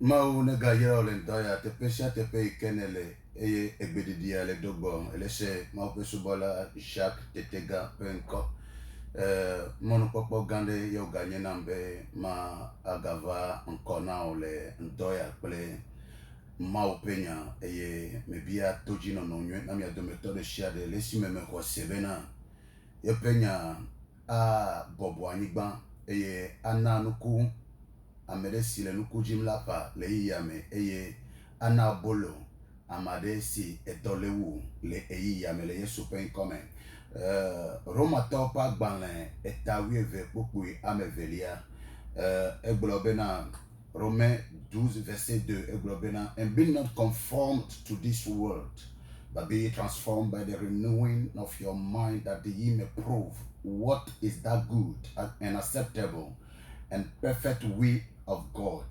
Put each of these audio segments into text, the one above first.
Mau nega yera olentaya te pesha te pe ikenele eye egbedidia le dogbo elese mau pe subola Jacques Tetega penko mono popo gande yo ganye nambe ma agava nkona ole ndoya ple mau penya eye mebia toji no nywe na mi adometo de shia de lesi meme ko sebena yo penya a bobo anigba eye ananuku amede si le nuku jim la pa le yiyame eye anabolo amade si edolewu le yiyame le yesu pen kome Roma topa gbanle etawi eve pokui amevelia eglobena Romains 12 verset 2 eglobena and be not conformed to this world but be transformed by the renewing of your mind that ye may prove what is that good and acceptable and perfect will of God.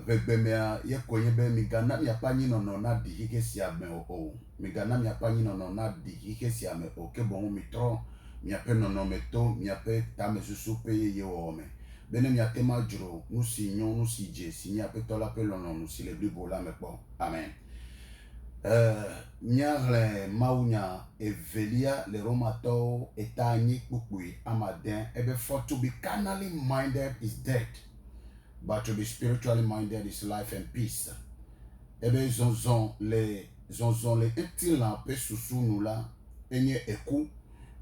Vegbemea ye kwenye be migana mi apanyi no na di hike si ame o. Migana mi apanyi no na di hike si ame o. Ke bon mitro mi ape no meto mi ape ta me susu pe ye o me. Bene mi atema juro nu si nyon nu si je si mi ape tola pe lono nu si le bibo la me po. Amen. Nyarle maunya evelia le romato etani kukui amaden ebe for to be carnally minded is death, but to be spiritually minded is life and peace. Ebe zonzon le intilan pe susu nou la enye eku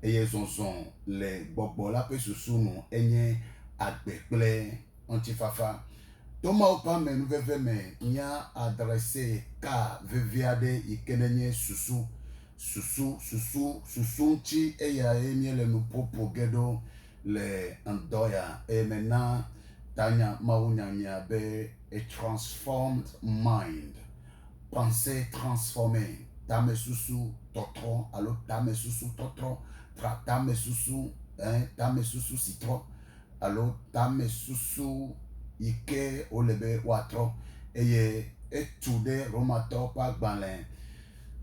eye zonzon le gbogbo la pe susu nou enye agbekple antifafa. Toma opa me nou veve me nya adresse ka veviade ikenenye susu nchi eya enye le nou popo gedo le andoya e mena tanya maunya nya be a transformed mind, pensée transformée, tame susu totro alo tame susu totro tame susu citron alo tame susu ike olebe watro eye etude romato pa gbanlen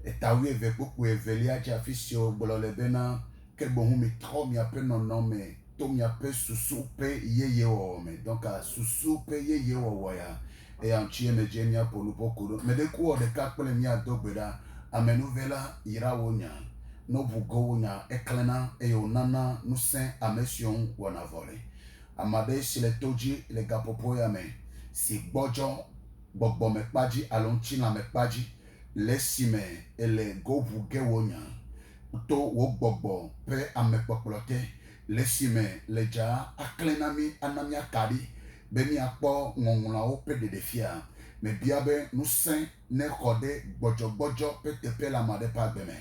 etawi eve kpuku evelia jafisio gbololebe na kebohu mi tro mi ape nono me to mi ape susu pe yeye wo me donc a susu pe yeye wo ya e anchi emeje mi apo lupo kudo me de ku de ka pele mi adogbeda amenuvela ira wonya no bugo wonya eklena e onana nusen amesion wona vole amade sile toji le gapopo ya me si gbojo gbogbo me paji alonchi na me paji lesime ele govu gewonya to wo gbogbo pe amepoplote lesime leja aklenami anami akadi bemi akpo ngongla o pe de defia me biabe nusen ne kode gbojo pe tepe la made pa gbeme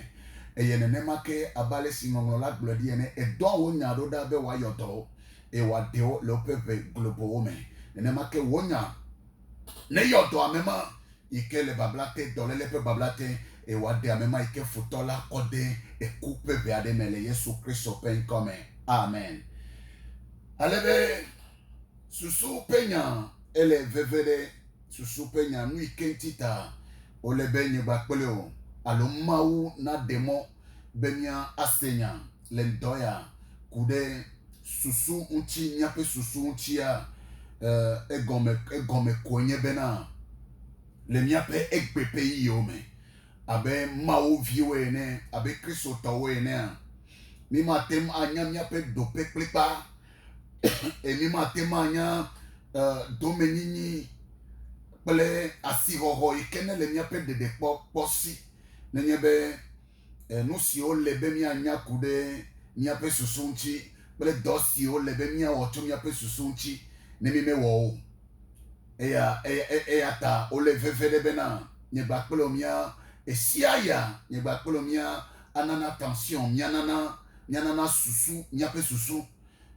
eyene ne make abale singonglo la glodi ene edo wonya do da be wa yodo e wa deo le pepe globo ome ne make wonya ne yodo amema ike le bablate dole le pe bablate e wa de amema ike futola kode e coupe be ade mele Yesu Kristo pen come amen alebe susu penya ele vevele susu penya nu ike ntita olebe nyeba kpele o alomawu na demo benya asenya lendoya kude susu unchi nyape susu unchia egome konye bena le miape egbepe yome abe mawu viwe ne abe Kristo tawe ne mi matem anya miape dope klipa e mi matem anya domenini ple asihoho ikene le miape dede posi nenye be no si o lebe mi anya kude miape susunchi ple dosi o lebe mi ocho miape susunchi ne mi me wo eya ta o le vevede bena nye bakpelo mia esiaya nye bakpelo mia anana tension mianana susu miape susu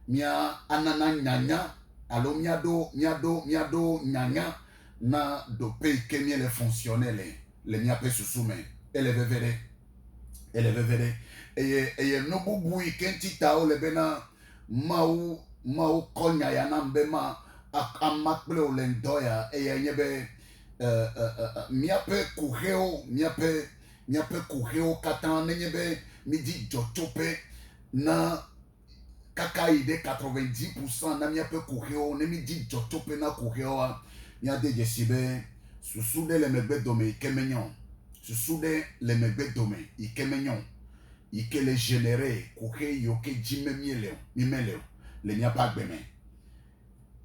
mia anana nyanya alo miado nyanya na dope ikemie le fonctionnel le miape susu me ele vevede eye no bubu ikentita o le bena mau konya ya na mbema amakple o lendoya eye nyebe miape kuheo katan nyebe midi jotope na kaka ide 90% na miape kuheo ne mi di jotope na kuheo nya de jesibe susude le megbe dome ikemenyon susude le megbe dome ikemenyon ike le généré kuhe yoke jime mimeleo le mia pa gbeme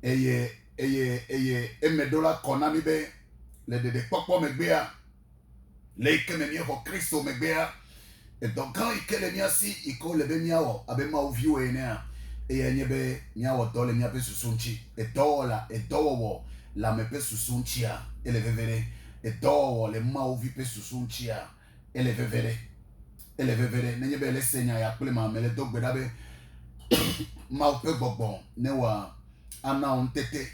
eye emedola konami be le de popo megbea le ikeme mi ho Kristo megbea et donc quand ikele mia si iko le be miawo abe ma oviu ene eye nyebe miawo do le mia pe susunchi et dola et dowo la me pe susunchi a ele vevere et dowo le ma ovi pe susunchi a ele vevere nyebe le senya ya kule ma mele dogbeda be ma ope gbogbo ne wa ana on tete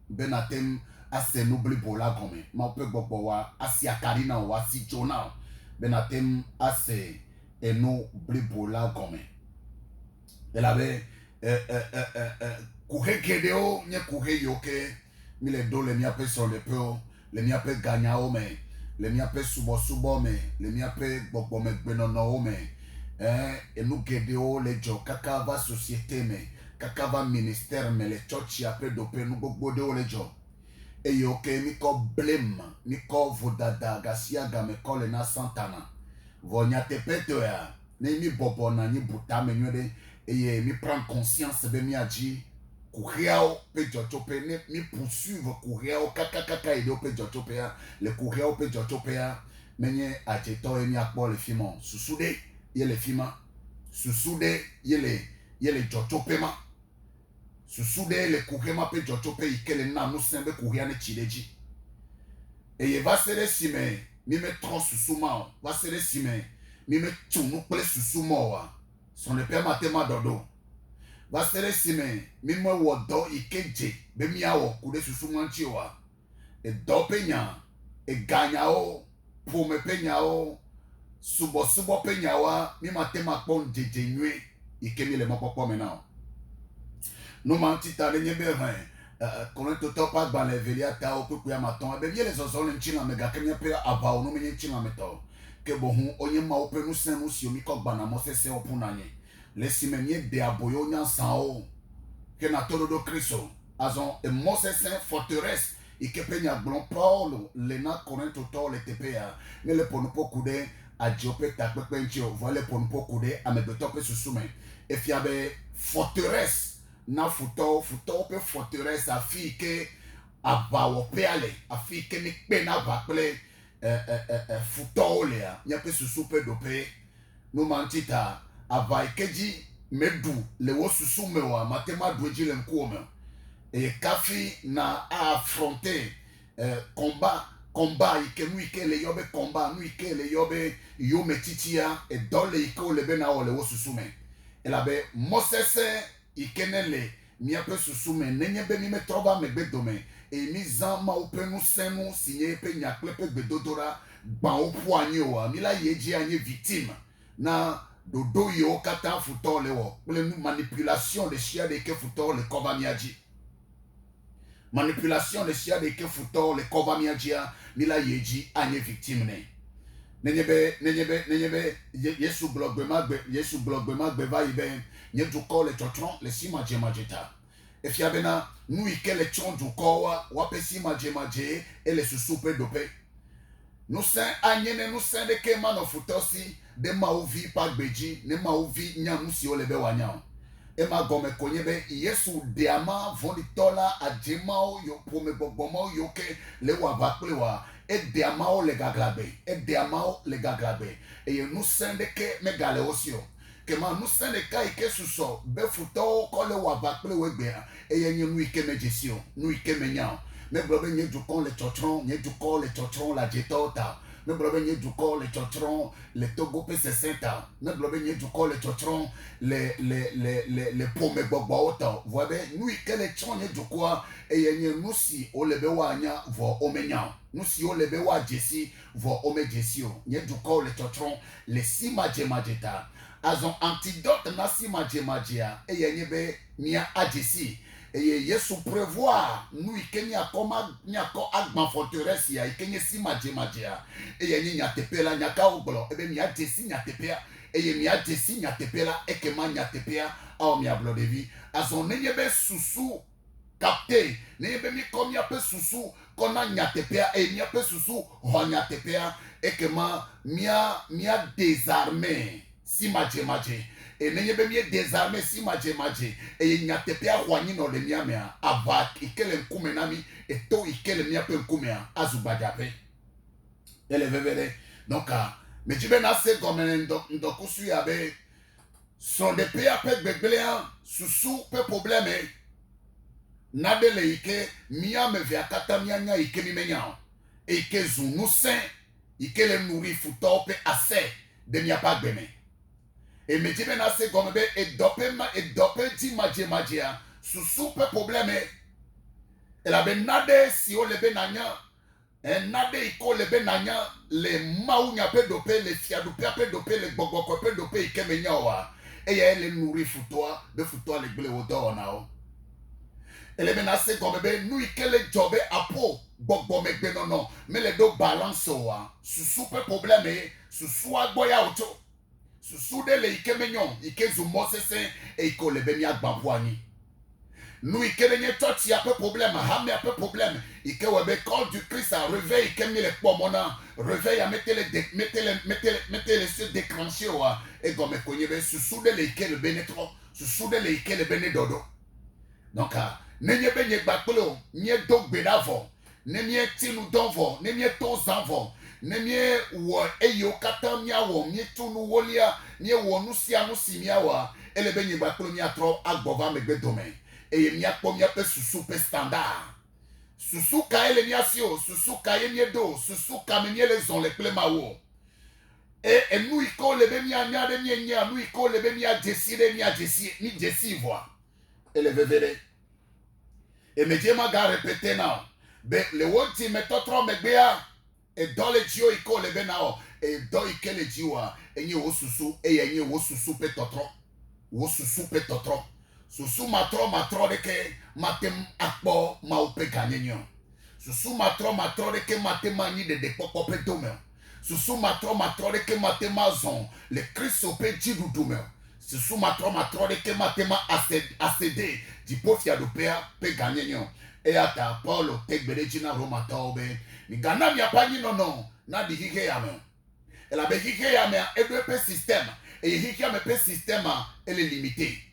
benatem ase n'oubli bola gome ma ope gbogbo wa asi akarina wa si jona benatem ase n'oubli bola gome elabe kuhe kedeo nye kuhe yoke mi le do le mia pe sur le peu le mia pe gagna me le mia pe subo me le mia pe gbogbo me gbenono me nous kedeo le jo kaka va société me kaka va ministère me le church après dopé nous gbogbo le jo e yoke mi ko blame mi ko vodada gasia ga me ko le na santana vonya te peto ya ne mi bobo na ni buta me nyode e mi prend conscience be mi aji kuhiao pe jotope ne mi poursuivre kuhiao kaka ide pe jotope ya le kuhiao pe jotope ya menye ajeto e mi akpo le fimon susude yele fima susude yele jotope ma susude le kuhema pe jotope ikele na no sembe kuhia ne chileji e va sere sime mi me tron susuma va sere sime mi me tunu ple susuma wa son le père matema dodo va sere sime mi me wodo ikeje be mi awo kude susuma nchi wa e do penya e ganya o pour me penya o subo penyawa mi matema pon jeje nwe ikemi le mopopo mena no mantita le nyebe kono toto pa gba le velia ta o kuku ya maton be bien les ozon nchina mega kemia pe aba o no me nchina meto ke bo hu onye ma ope nu sen nu si omi ko gba na mo sese opunanye le simemie de aboyo nya san o ke na todo Kristo azon e mo sese forteresse ikepenya glon Paul le na kono toto le tepea ne le ponu pokude adiope takpepe nchio voile ponpo kude amebetope susume efiabe forteresse na futo pe forteresse afike abawo peale afike ni pe na baple futo le ya nyape susupe dope no mantita avaikeji medu le wo susume wa matema doji le nkuome e kafi na affronter combat ike nu ike le yobe combat nu ike le yobe yo metitia e dole ike o lebe na ole wo susume elabe mosese ikenele mi ape susume nenye be mi me trova me bedome e mi zan ma ope nu senu sinye pe nyakle pe bedodora gba opu anyi wa mi la yeji anyi victime na dodo yo kata futo le wo ple manipulation de chia de ke futo le kova miaji manipulation de chia de ke futo le kova miajia mila yeji anye victime ne nenyebe yesu blogbe magbe va ibe nye duko le chotron le sima jemajeta efiabena nu ike le chon duko wa pe sima jemaje e le susupe dope nous sen anyene nous sen de ke mano futosi de mauvi pagbeji ne mauvi nyamu si olebe wanyao ema gome konyebe yesu deama vondi tola adjemao yo pome bogbomo yoke le wa bakle wa e deamao le gaglabe e ye nous sende ke megale osio ke ma nous sende kai ke suso be futo ko le wa bakle we gbe e ye nyu ike mejesio nu ike menyao me blobe nye du kon le chotron nye du kon le chotron la jetota me blobe nye du kon le chotron le togo pc senta me blobe nye du kon le chotron le pome gbogbo ota vobe nu ike le chon nye du kwa e ye nye nusi o lebe wa anya vo omenya nusi o lebe wa jesi vo omejesio nye du kon le chotron le sima jemajeta azon antidote na sima jemajia e ye nye be mia ajesi et Yesu prévoir nous ikeni akoma nyako agban forteresse ya ikeni si maje et yenye nyatepe la nyaka oglo ebe mi adesi nyatepe eye mia desi nyatepela ekema nyatepea au mia blodevi azon nenyebe susu capté nenyebe mi komia pe susu kona nyatepea e mia pe susu ho nyatepea ekema mia désarmé si maje et nenyebe mi désarmé si maje e nyatepea hwani no le mia mea ava ikele nkume nami eto ikele mia pe nkume azubajape ele vevele donc mais tu ben assez comme ndokusu yabe son de pe ape gbegbelean susu pe problème nadele ike mia me via kata mianya ike mi menya ike zunu sen ike le nourri futo pe assez de mia pa gbeme et me tu ben assez comme be et dope di maje susu pe problème et la ben nade si o le benanya nade iko le benanya le maunya pe dope le fiadu pe dope le gbogbo pe dope ike menya wa et ya le nourri futoa de futoa le gbele odo nao ele menase comme be nu ike le jobe apo gbogbo megbe non mais le do balance wa susu pe problème susu agboya auto susu de le ike menyon ike zumo sese e iko le bemi agbavoani nous ikelenge toti a peu problème hamé a peu problème ike webe call du Christ a réveil ike mi le pomona réveil a mettez les se déclencher wa et comme konyebe susu de le ike le benetro susu de le ike le benedodo donc nenyebe nyegbakplo nye dogbe davo nemie tinu donvo nemie tozanvo nemie wo eyo kata miawo mie tunu wolia mie wo nusia nusimia ele benye gbakplo mia tro agbova megbe domaine et mia po mia pe susu pe standard susu ka ele mia sio susu ka ye mie do susu ka me mie les on les plemawo et nous iko le be mia nya de mie nya nous iko le be mia décider mia décider ni décider et le vevele et me dit ma ga répéter now be le woti me totro megbea et dans les dio iko le be now et dans ikele jiwa enye wo susu e enye wo susu pe totro wo susu pe totro susu matro de ke matem akpo ma upe ganyenyo susu matro de ke matem ani de popo pe domer susu matro de ke matem azon le Christ pe jidu domer susu matro de ke matem acd di pofia do pe ganyenyo e ata Paulo tegbere jina Roma taobe ni gana mi apani no na di hike ya me e la be hike ya me e do pe système e hike ya me pe système elle est limitée.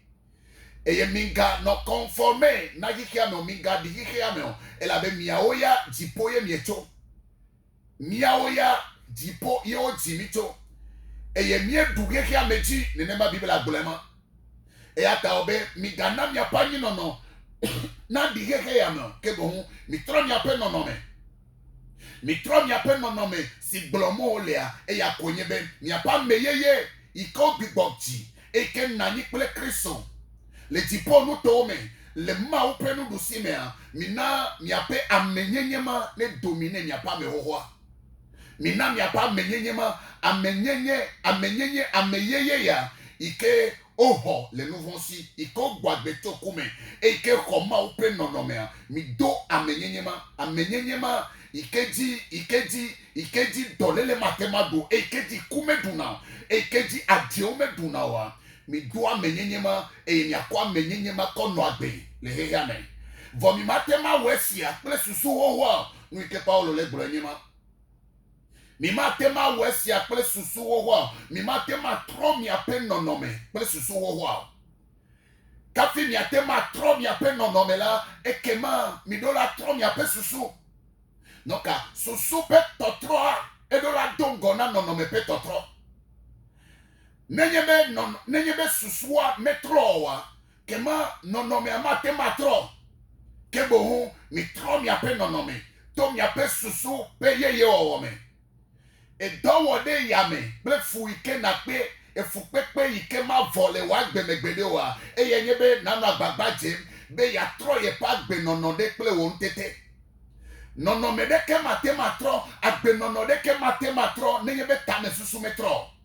Et minga no conformé na gikia no minga di gikia me ela be miaoya jipo ye mieto miaoya jipo yo jimito e ye mie duge kia meji ne nema bible agbolema e ata obe minga na mia pani no na di gikia me ke bo mi tro mia pe no me si blomo olea e ya konyebe mia pa meyeye iko bigbokji e ken na ni ple Christo le tipo no tome le ma open no simea mina miape amenyenyema ne domine miapa me hohoa mina miapa amenyenyema ameyeye ya ike oho le nouveau si iko gbagbeto kume e ike koma open no nomea mi do amenyenyema ikeji dolele matemado e ikeji kume duna e ikeji adiome duna wa mi doa menyenyema e mi akwa menyenyema kono agbe le heyame vomi matema wesia ple susu hoho nu ike Paulo le gbrenyema mi matema wesia ple susu hoho mi matema tro mi apen nonome ple susu hoho kafi mi atema tro mi apen nonome la ekema mi dola tro mi apen susu noka susu pe totro e dola dongona nonome pe totro nenyebe susua metroa kema nonome amate matro kebo hu mitro mi ape nonome to mi ape susu pe yeye owome e dowo de yame ble fu ike na pe e fu pepe ike ma vole wa gbemegbede wa e yenyebe nana gbagba jem be ya tro ye pa gbe nonode ple won tete nonome de ke mate matro agbe nonode ke mate matro nenyebe tame susu metro.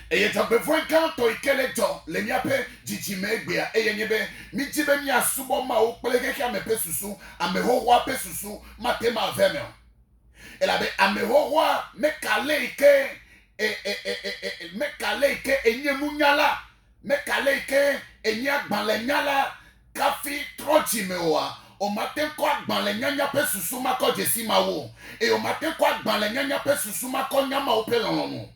Et il y a besoin quand tu es ton les niapé jijime gbea et yebe mi jibe mi asubo ma o peleke ki amepe susu amehowa pe susu matema veme et la be amehowa me kale ike me kale ke enye munyala me kale ke enye agbanle nyala kafi trochi mewa o matin ko agbanle nyanya pe susuma ko jesima wo e o matin ko agbanle nyanya pe susuma ko nyama o pe lono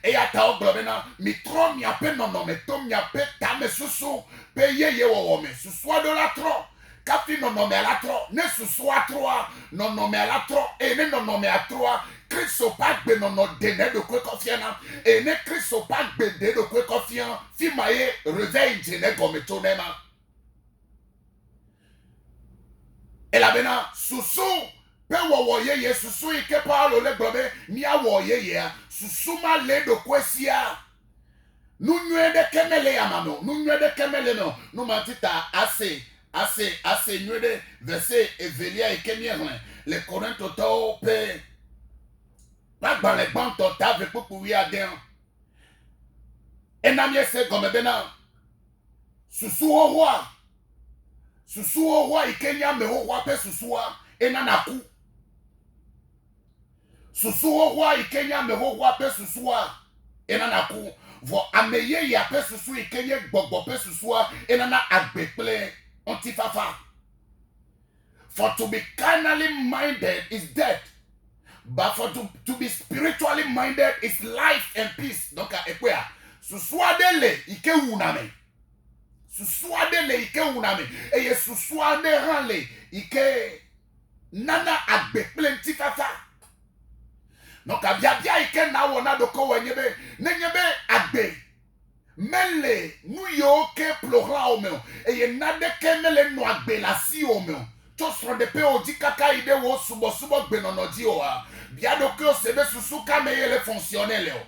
e ata o globena mi tro mi ape no me to mi ape ta me susu pe ye wo me susu do la tro kafi no me la tro ne susu a tro no me la tro e ne no me a tro Christo pas de non déné de quoi confiant et ne Christo pas de quoi confiant fi maye réveil déné comme tonema et la bena susu pe wo ye susu ike pa lo le globe mi a wo ye susu ma le de quoi sia nous nue de kemele ya mano nous nue de kemele no nous matita assez nue de verset evelia et kemien les Corinthiens to pe pas dans les bancs totables pour courir à d'un. Et n'a mieux c'est comme bena. Susu au roi, il kenya me au roi pe susua et nanaku. Susu au roi, il kenya me au roi pe susua et nanaku. Vo ameye ya pe susu il kenya gbogbo pe susua et nana agbeple antifafa. For to be carnally minded is death. But for to be spiritually minded is life and peace. Donc, ekwea, suswadele ike uname. Suswadele ike uname. Eye suswade hanle ike nana agbe plenty fafa. Donc, abia ike na wona doko wenyebe. Nenyebe agbe. Mele nu yoke plora omeo. Eye nade kemele no agbe la si omeo. Sur de pe odi kaka ide wo subo gbenonodi o a biado ke o sebe susu kameye le fonctionnel o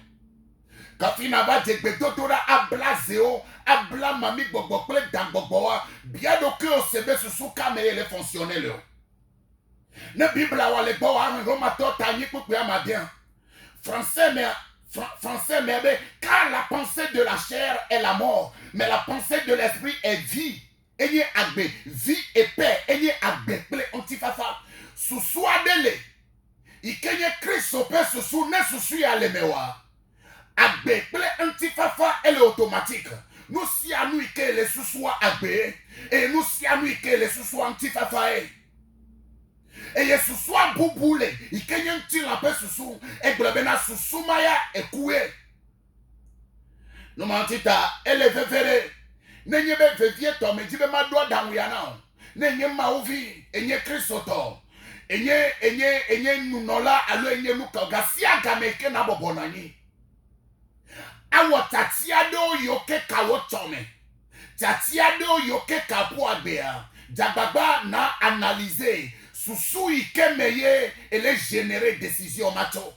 kafina ba de gbedotora ablaze o abla mami gbogbo ple dan gbogbo wa biado ke o sebe susu kameye le fonctionnel o ne bibla wa le gbo wa Roma to tani pupu amadien français mais car la pensée de la chair est la mort mais la pensée de l'esprit est vie. Enye agbe vie et paix enye agbe ple antifafa susu adele ikenye Christo pe susu ne susu ya lemewa agbe ple antifafa elle est automatique nous si à nous ike le susu agbe et nous si à nous ike le susu antifafa et ye susu bubule ikenye ntila pe susu eglobena susu maya ekue no mantita elle vevere nenye be vevie to me jibe madwa danwia na nenye mauvi enye Kristo to enye nunola alo enye nuka gasia gameke na bobonani awo tatiado yoke kawo tome tatiado yoke kapo agbea jagbagba na analyser susu ikemeye ele générer décision mato.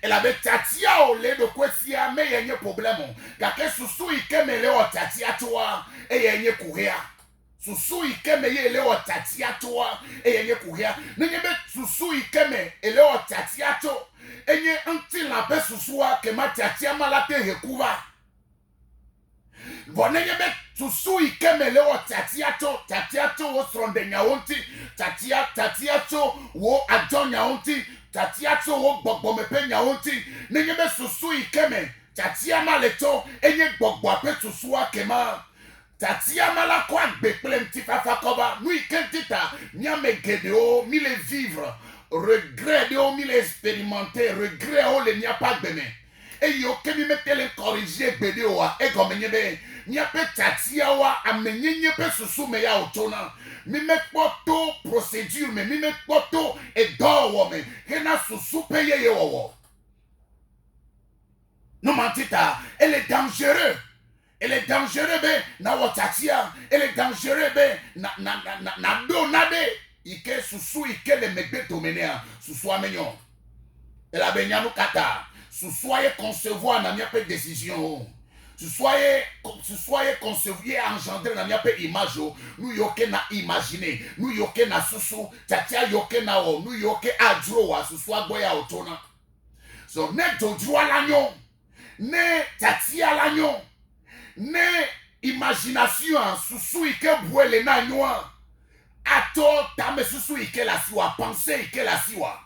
Elle avait tatia au lait de quoi si a mais y a problème. Kake susu ikeme le o tatia toi et y a courir. Susu ikeme le o tatia toi et y a courir. N'yebe susu ikeme le o tatia to et y anti la pe susu a que ma tatia malate recouvra. Bon n'yebe susu ikeme le o tatia to o sonde nyaonti tatia to wo adon nyaonti tatiato wo gbogbo me pe nyaonti nenye be susu ikeme tatia maleto enye gbogbo ape susu akema tatia mala kwa gbe plenty fafa koba nu ikentita nyame gedeo mi le vivre regret de mi le expérimenter regret o le nya pas gbeme e yo kemi me tele corriger gbedeo a e gomenye be nya pe tatia wa amenyenye pe susu me ya otona mi me poto procédure me mi me poto et do me hena susu peye ye wo no mantita elle est dangereux be na watatia elle est dangereux be na do nade ike susu ike le megbe domenea susu amenyo elle a benyanu kata susu aye concevoir na mia pe décision tu soyez conceviez engendré na miape image nous yoke na imaginer nous yoke na susu tatia yoke na o nous yoke adro wa susu agboya otona so ne dodro alanyo ne tatia alanyo ne imagination susu ike boele na nyoa ato tame susu ike la siwa pensée ike la siwa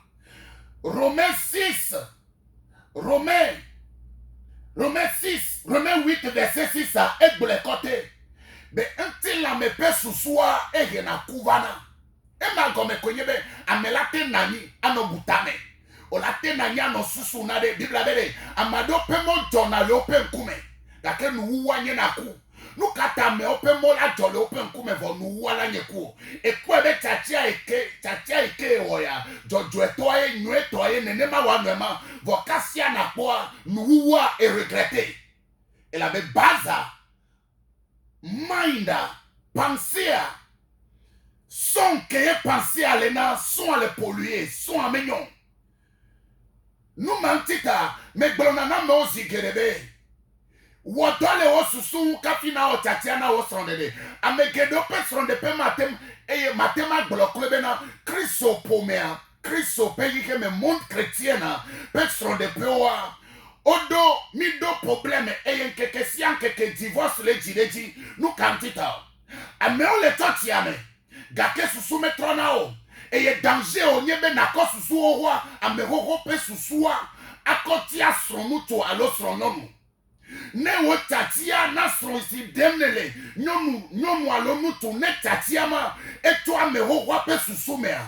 Romains Romains 6, Romains 8, verset 6 à Egbele côté. Mais un tel la me peut sous soi et na kouvana. Et ma gomme konyebe amelate nani anobutame. Olate nani anosusu na de biblabele. Amado pemo journal open kume. Dake nu wanye na ku. Nou kata me open mo la jole open kume vo nu wala nye ku. E kwebe chachia eke oya. Jojo etoye nyu etoye nenema wanwema. Vo kasia na poa nu wa e regrete. El avait baza. Minda. Penser. Son que penser à l'ena, son à le polluer, son à mignon. Nous mentita, mais blonana me aussi gerebe. Wotole o susu kafina o tatiana o sondede. Amegedo pe sonde matem et matema bloklebena Christo pomea. Christo pays que me monde chrétienne pe sonde peoa. Odo mido problème et keke sian keke divorce le direji nous kantita. Ameo le totiame. Gake susu metrona o. Eye danger o nyebe na ko susu o wa amehoho pe susua akotia sronuto alo srononu. Ne wo tatia na sron si demnele nyomu alo mutu ne tatia ma eto amehoho pe susu mea.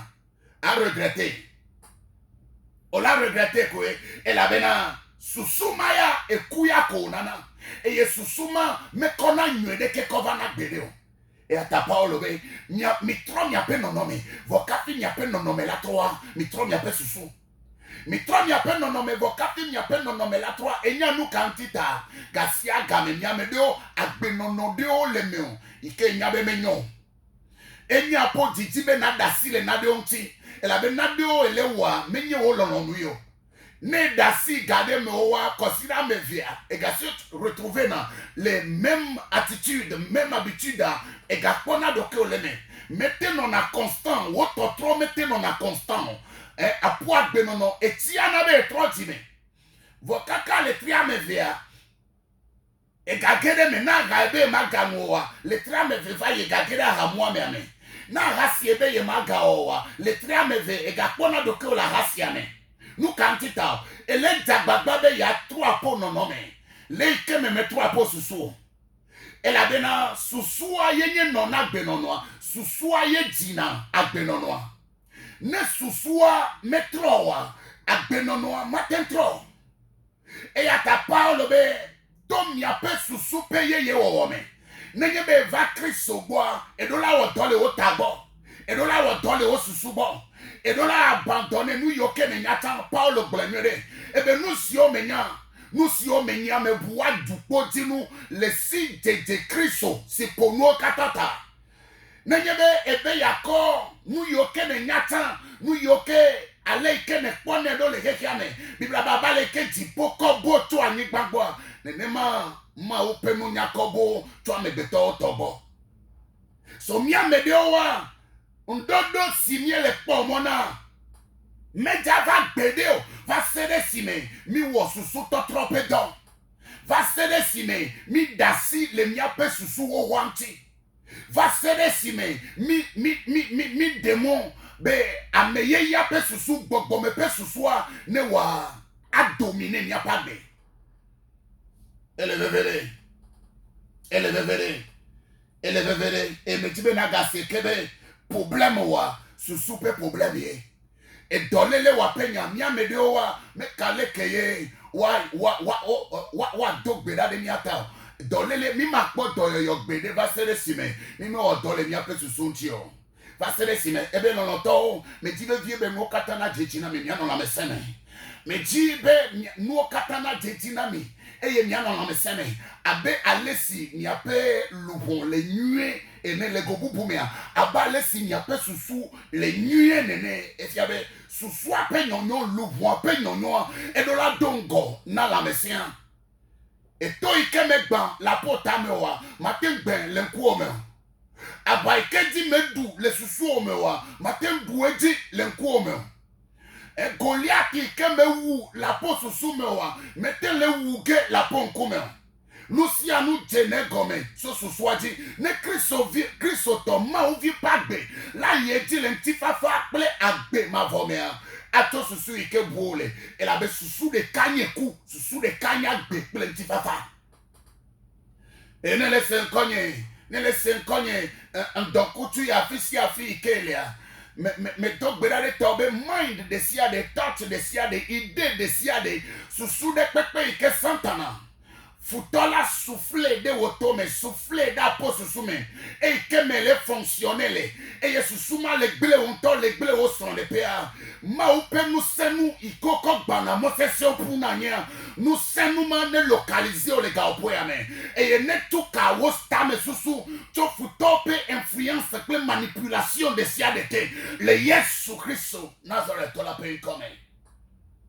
A regretter. On l'a regretté quoi. Elle avait na susuma ya ekuya ko nana. Eye susuma me kona nywede ke kovana bedeo. Et à ta parole, mitrom ya pe nonome, vokafi ya pe nonome la trois, mitrom ya pe susu. Mitrom ya pe nonome, vokafi ya pe nonome la trois, et nya nou kantita, gasia game nya medeo, agbe nonodeo le meo, ike nya be menyon. Et nya po didibe na dasi le nade onti, et la be nadeo elewa, menye o lononuyo. Ne dasi gade me owa, considère me via, et gasia retrouver dans les mêmes attitudes, mêmes habitudes, et gapona doke oleme. Mettez non à constant, votre trop mettez non à constant. À poids de non, et tiana be trop dîme. Vos caca les triame via. Et gagere me na gabe magamoa, les triame va y gagere à moi même. Na rasiebe ye magaoa, les triame ve, et gapona doke la rasiane. Nous cantita, et les dagbababe ya trois po non nomme. Les que me met trois po sous. Elle a bena susua yenye nona benonoa, susua ye dina agbenonoa. Ne susua metroa agbenonoa matentro. Et à ta parole be tom ya pe susu peye ye wome. Nenye be va Christo boa et do la wo dole o tabo. Et do la wo dole o susu bo. Et do la abandonner nous yoke ne nyata Paulo glenere. Et be nous si o menya. Nous si on menia me bois du poti nous le signe de Christo c'est pour nous katata. Nenyebe ebe yako nous yoke ne nyata nous yoke ale ke ne pone do le hekiane bibla baba le ke tipo kobo to ani gbagbo nenema ma ope mu nyakobo to ame beto tobo. So mia medewa ndodo simie le pomona. Media va bedeo, va sede sime, mi wosusu to trope don. Va sede sime, mi dasi le miape susu o wanti. Va sede sime, mi démon, be ameye yape susu gbogbo me pe susua ne wa a dominer miapa be. Elle est vevere, et me tibe na gase kebe, problème wa, susu pe problème ye. Et dolele wa penya mia medeo wa me kale keye wa dogbeda de miata dolele mi makpo doyo yogbede va sere sime mi me odole mi ape susuntio va sere sime ebe no to me dibe vie be mo katana jechina mi mia no na meseme me dibe no katana jechina mi eye mia no na meseme abe alesi mi ape lubon le nuit et ne le gobu bumia aba alesi mi ape susu le nuit nene efiabe susu ape nyonyo lubon ape nyonyo et de la dongo na la messia et to ikemegban la potame wa matin ben lenku ome aba ikedi medu le susu ome wa matin bueji lenku ome et Goliath ikemewu la po susu me wa meten le wuge la po nkume. Nous si à nous tenir comme ce soit dit ne Christo ma ou vi pas bé là il dit l'antifafa appelé agbe ma vomère ato susu ike bole ela be susu de kanye ku susu de kanya gbe plenty fafa e ne le senkonye ndokutu ya fisi afi ikelia me to gbedare to be mind de sia de thought de sia de idée de sia de susu de pepe ike santana Futola souffler de woto me souffler da po susume e kemele fonctionnel e susuma le gle onto le gle o son le pa ma ou pe nous senu ikoko gbana mo session pour nanya nous senu ma ne localiser o le ga opo ya me e ne tout ka wo sta me susu to futope influence pe manipulation de sia de te le Yesu Christ Nazareth la pe comme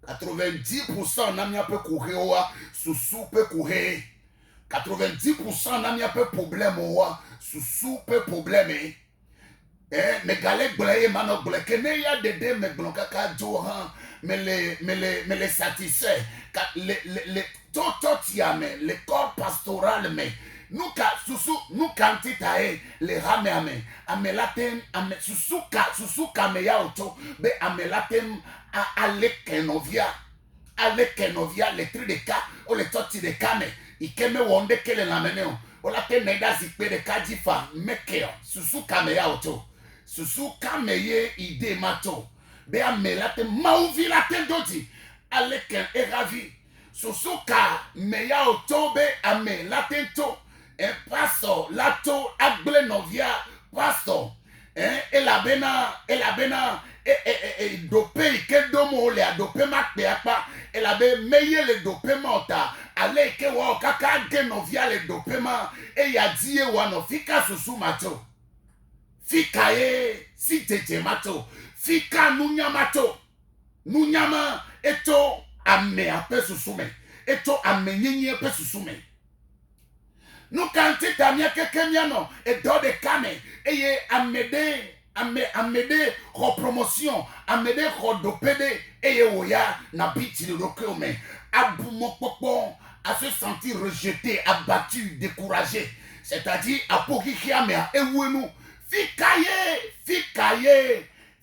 90% n'a pas courir sous peut courir 90% n'a pas problème sous peut problème mais galek blaye mano bleke ne ya dede me blonka ka johan me les satisfait les tototiame le corps pastoral mais nous quantitae les rame amelatem ame susuka me ya auto be amelatem alekenovia le tri de ka o le toti de kame ikeme wonde kele la meneo o la te neda zikpe de kajifa mekeo susuka me ya auto susuka me ye ide mato be amelatem mauvi la te doti aleken eravi susuka me ya auto be amelatem to un pastor lato agble novia pastor elabena dopé ke domo le dopé makpe apa elabe meye le dopé mota ale ke wa kaka ge novia le dopé ma e ya die wa no fika susu mato fika si tete mato fika nunyama eto ame ape susume eto ame nyenye ape susume nous quand tu as mis quelqu'un non et dans des cannes et amede repromotion amede redopede et oya na biti le roquement abumokpokpon à se sentir rejeté abattu découragé c'est-à-dire à pokikia me ewenu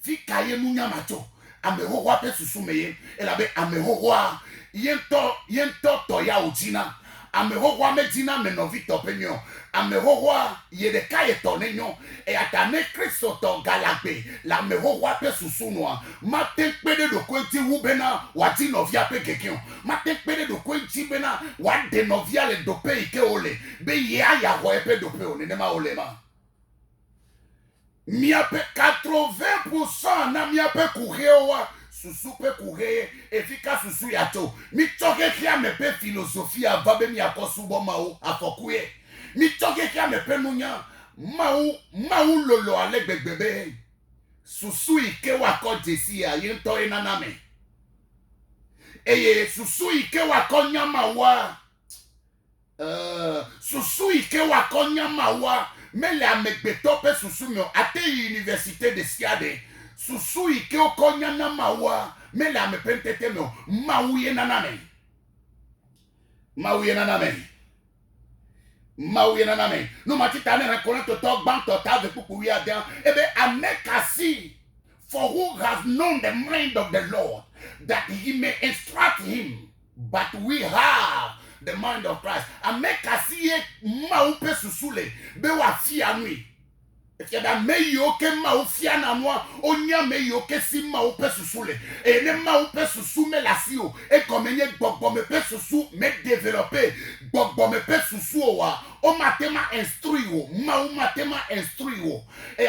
fikaye nunyamato amehowa pe susumeye elabe amehowa yento toya ojina amehowa medina menovito penyo amehowa yedeka yetonenyo e atane Kristo to galagbe la amehowa pe susunwa matekpede do kwenti wubena wati novia pe kekion matekpede do kwenti bena wade novia le dope ike ole be ya ho epe dope one nema olema miape 80% na miape kurewa susu pe courir efika susu yato mi toke kia me pe philosophie avabe mi akosubo mao afokuye mi toke kia me pe nunya mau lolo ale gbegbe susu ike wako jesi ya yento enaname eye susu ike wako nyama wa susu ike wako nyama wa mele amegbeto pe susu mi ate université de Siade susu ike okonya na mawa mele amepentete me mauye naname no matita ne reconnaît to talk bank to have people we are there ebe amekasi for who has known the mind of the Lord that he may instruct him but we have the mind of Christ amekasi maupe susule be wa fi anui et da meyo ke ma ofia na no onya meyo ke si ma ope susule e ne ma ope susu me la si o e komenye gbogbo me pe susu me développer gbogbo me pe susu o wa o matema instruire o ma o matema instruire o e